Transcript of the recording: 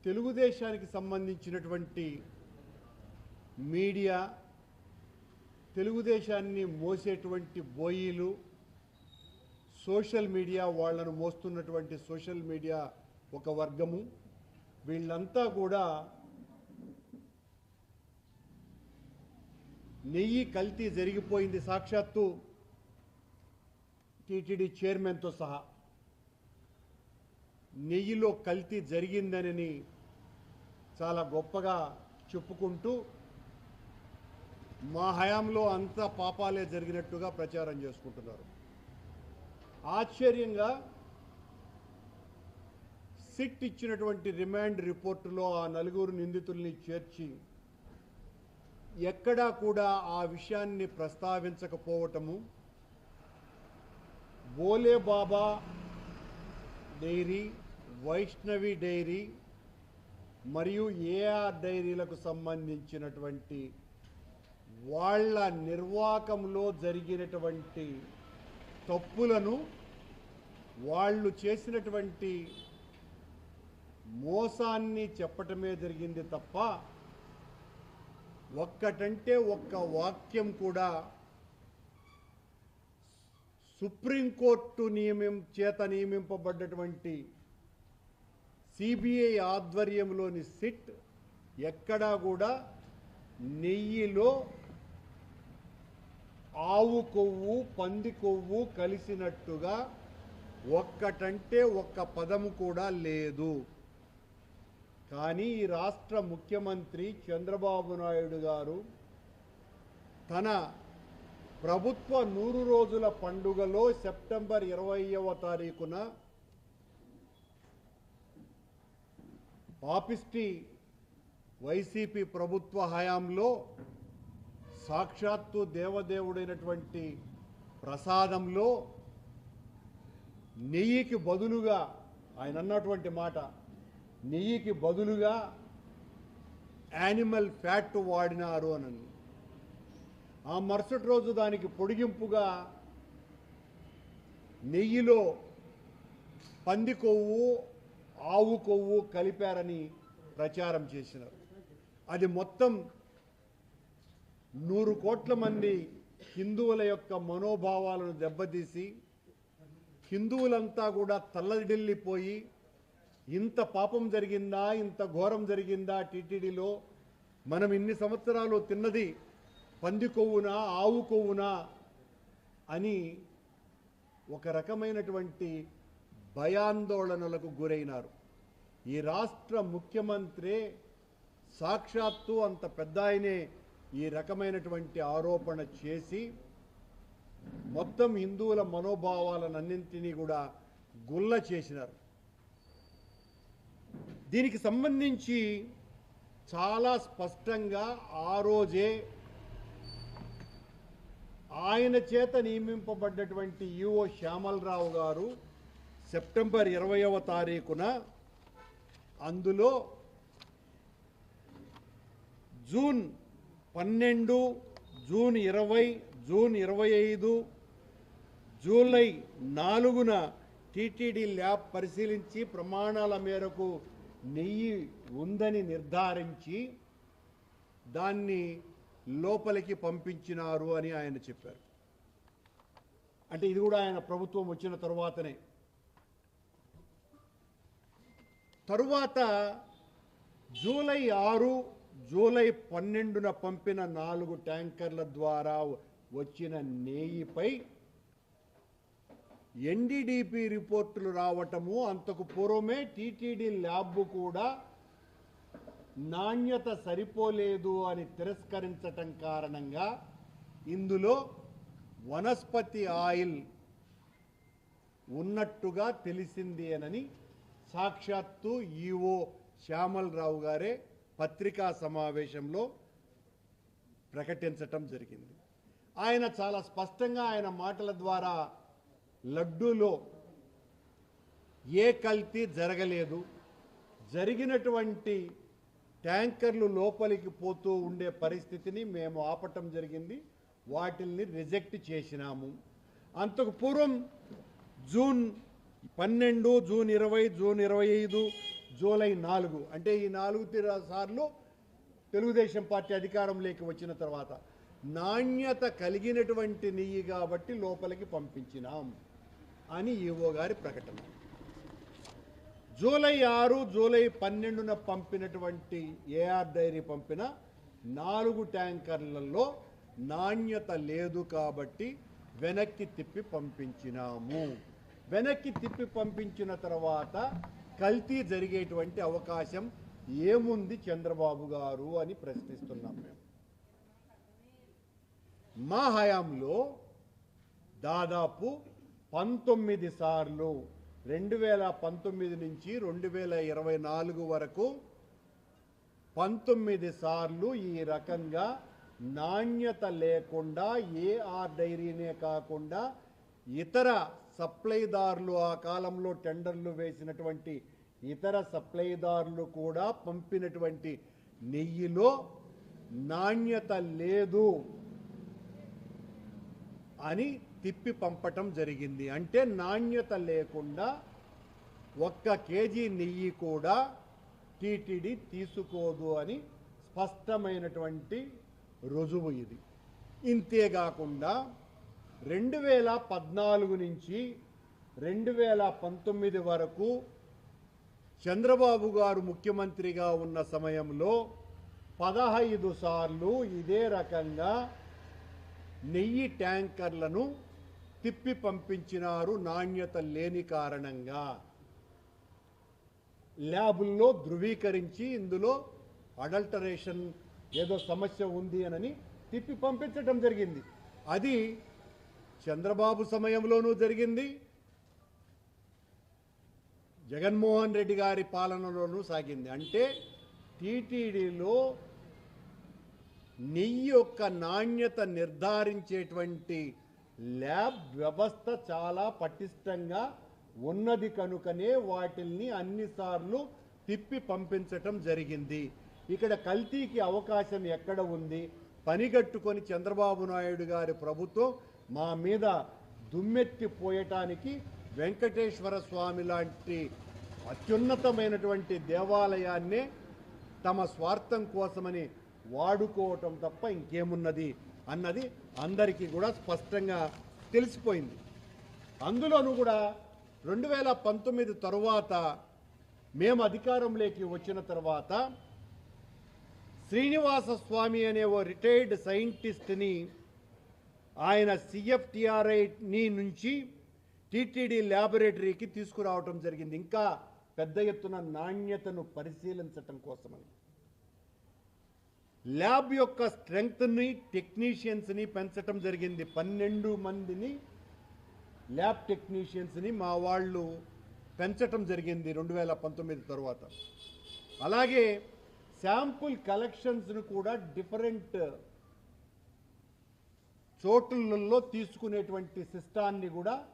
తెలుగుదేశానికి సంబంధించినటువంటి మీడియా, తెలుగుదేశాన్ని మోసేటువంటి బోయీలు, సోషల్ మీడియా, వాళ్ళను మోస్తున్నటువంటి సోషల్ మీడియా ఒక వర్గము, వీళ్ళంతా కూడా నెయ్యి కల్తీ జరిగిపోయింది సాక్షాత్తు టీటీడీ చైర్మన్తో సహా నెయ్యిలో కల్తీ జరిగిందని చాలా గొప్పగా చెప్పుకుంటూ మా హయాంలో అంతా పాపాలే జరిగినట్టుగా ప్రచారం చేసుకుంటున్నారు. ఆశ్చర్యంగా సిట్ ఇచ్చినటువంటి రిమాండ్ రిపోర్టులో ఆ నలుగురు నిందితుల్ని చేర్చి ఎక్కడా కూడా ఆ విషయాన్ని ప్రస్తావించకపోవటము, బోలే బాబా డైరీ, వైష్ణవి డైరీ మరియు ఏఆర్ డైరీలకు సంబంధించినటువంటి వాళ్ళ నిర్వాహకంలో జరిగినటువంటి తప్పులను, వాళ్ళు చేసినటువంటి మోసాన్ని చెప్పటమే జరిగింది తప్ప ఒక్కటంటే ఒక్క వాక్యం కూడా సుప్రీంకోర్టు చేత నియమింపబడ్డటువంటి సిబిఐ ఆధ్వర్యంలోని సిట్ ఎక్కడా కూడా నెయ్యిలో ఆవు కొవ్వు, పంది కొవ్వు కలిసినట్టుగా ఒక్కటంటే ఒక్క పదము కూడా లేదు. కానీ ఈ రాష్ట్ర ముఖ్యమంత్రి చంద్రబాబు నాయుడు గారు తన ప్రభుత్వ 100 రోజుల పండుగలో సెప్టెంబర్ 20వ తారీఖున పాపిస్టి వైసీపీ ప్రభుత్వ హయాంలో సాక్షాత్తు దేవదేవుడైనటువంటి ప్రసాదంలో నెయ్యికి బదులుగా, ఆయన అన్నటువంటి మాట, నెయ్యికి బదులుగా యానిమల్ ఫ్యాట్ వాడినారు అని. ఆ మరుసటి రోజు దానికి పొడిగింపుగా నెయ్యిలో పంది కొవ్వు, ఆవు కొవ్వు కలిపారని ప్రచారం చేసినారు. అది మొత్తం 100 కోట్ల మంది హిందువుల యొక్క మనోభావాలను దెబ్బతీసి హిందువులంతా కూడా తల్లడిల్లిపోయి, ఇంత పాపం జరిగిందా, ఇంత ఘోరం జరిగిందా టీటీడీలో, మనం ఇన్ని సంవత్సరాలు తిన్నది పంది కొవ్వునా, ఆవు కొవ్వునా అని ఒక రకమైనటువంటి భయాందోళనలకు గురైనారు. ఈ రాష్ట్ర ముఖ్యమంత్రి సాక్షాత్తు అంత పెద్ద ఆయనే ఈ రకమైనటువంటి ఆరోపణ చేసి మొత్తం హిందువుల మనోభావాలన్నింటినీ కూడా గుల్ల చేసినారు. దీనికి సంబంధించి చాలా స్పష్టంగా ఆ రోజే ఆయన చేత నియమింపబడ్డటువంటి ఈఓ శ్యామలరావు గారు సెప్టెంబర్ 20వ తారీఖున అందులో జూన్ 12, జూన్ 20, జూన్ 25, జూలై 4న టీటీడీ ల్యాబ్ పరిశీలించి ప్రమాణాల మేరకు నెయ్యి ఉందని నిర్ధారించి దాన్ని లోపలికి పంపించినారు అని ఆయన చెప్పారు. అంటే ఇది కూడా ఆయన ప్రభుత్వం వచ్చిన తరువాతనే. తరువాత జూలై 6, జూలై 12న పంపిన 4 ట్యాంకర్ల ద్వారా వచ్చిన నెయ్యిపై ఎన్డీడీపీ రిపోర్టులు రావటము, అంతకు పూర్వమే టీటీడీ ల్యాబ్ కూడా నాణ్యత సరిపోలేదు అని తిరస్కరించటం కారణంగా ఇందులో వనస్పతి ఆయిల్ ఉన్నట్టుగా తెలిసింది అని సాక్షాత్తు ఈఓ శ్యామలరావు గారే పత్రికా సమావేశంలో ప్రకటించటం జరిగింది. ఆయన చాలా స్పష్టంగా ఆయన మాటల ద్వారా లడ్డూలో ఏ కల్తీ జరగలేదు, జరిగినటువంటి ట్యాంకర్లు లోపలికి పోతూ ఉండే పరిస్థితిని మేము ఆపటం జరిగింది, వాటిల్ని రిజెక్ట్ చేసినాము. అంతకు పూర్వం జూన్ 12, జూన్ 20, జూన్ 25, జూలై 4 అంటే ఈ 4 సార్లు తెలుగుదేశం పార్టీ అధికారంలోకి వచ్చిన తర్వాత నాణ్యత కలిగినటువంటి నెయ్యి కాబట్టి లోపలికి పంపించినాం అని ఈఓ గారి ప్రకటన. జూలై 6, జూలై 12న పంపినటువంటి ఏఆర్ డైరీ పంపిన 4 ట్యాంకర్లలో నాణ్యత లేదు కాబట్టి వెనక్కి తిప్పి పంపించినాము. వెనక్కి తిప్పి పంపించిన తర్వాత కల్తీ జరిగేటువంటి అవకాశం ఏముంది చంద్రబాబు గారు అని ప్రశ్నిస్తున్నాం మేము. మా హయాంలో దాదాపు 19 సార్లు 2019 నుంచి 2024 వరకు 19 సార్లు ఈ రకంగా నాణ్యత లేకుండా ఏఆర్ డైరీనే కాకుండా ఇతర సప్లైదారులు ఆ కాలంలో టెండర్లు వేసినటువంటి ఇతర సప్లైదారులు కూడా పంపినటువంటి నెయ్యిలో నాణ్యత లేదు అని తిప్పి పంపటం జరిగింది. అంటే నాణ్యత లేకుండా 1 కేజీ నెయ్యి కూడా టీటీడీ తీసుకోదు అని స్పష్టమైనటువంటి రుజువు ఇది. ఇంతేకాకుండా 2014 నుంచి 2019 వరకు చంద్రబాబు గారు ముఖ్యమంత్రిగా ఉన్న సమయంలో 15 సార్లు ఇదే రకంగా నెయ్యి ట్యాంకర్లను తిప్పి పంపించినారు నాణ్యత లేని కారణంగా. ల్యాబుల్లో ధృవీకరించి ఇందులో అడల్టరేషన్ ఏదో సమస్య ఉంది అని తిప్పి పంపించడం జరిగింది. అది చంద్రబాబు సమయంలోనూ జరిగింది, జగన్మోహన్ రెడ్డి గారి పాలనలోనూ సాగింది. అంటే టీటీడీలో నెయ్యి యొక్క నాణ్యత నిర్ధారించేటువంటి ల్యాబ్ వ్యవస్థ చాలా పటిష్టంగా ఉన్నది కనుకనే వాటిల్ని అన్నిసార్లు తిప్పి పంపించటం జరిగింది. ఇక్కడ కల్తీకి అవకాశం ఎక్కడ ఉంది? పనిగట్టుకొని చంద్రబాబు నాయుడు గారి ప్రభుత్వం మా మీద దుమ్మెత్తిపోయటానికి వెంకటేశ్వర స్వామి లాంటి అత్యున్నతమైనటువంటి దేవాలయాన్నే తమ స్వార్థం కోసమని వాడుకోవటం తప్ప ఇంకేమున్నది అన్నది అందరికీ కూడా స్పష్టంగా తెలిసిపోయింది. అందులోనూ కూడా 2019 తరువాత మేము అధికారంలోకి వచ్చిన తర్వాత శ్రీనివాస స్వామి అనే ఓ రిటైర్డ్ సైంటిస్ట్ని ఆయన సిఎఫ్టిఆర్ఐ నుంచి టీటీడీ ల్యాబొరేటరీకి తీసుకురావటం జరిగింది, ఇంకా పెద్ద ఎత్తున నాణ్యతను పరిశీలించటం కోసమని. ల్యాబ్ యొక్క స్ట్రెంగ్త్ని టెక్నీషియన్స్ని పెంచటం జరిగింది. 12 మందిని ల్యాబ్ టెక్నీషియన్స్ని మా వాళ్ళు పెంచటం జరిగింది 2019 తర్వాత. అలాగే శాంపుల్ కలెక్షన్స్ను కూడా డిఫరెంట్ చోట్లలో తీసుకునేటువంటి సిస్టాన్ని కూడా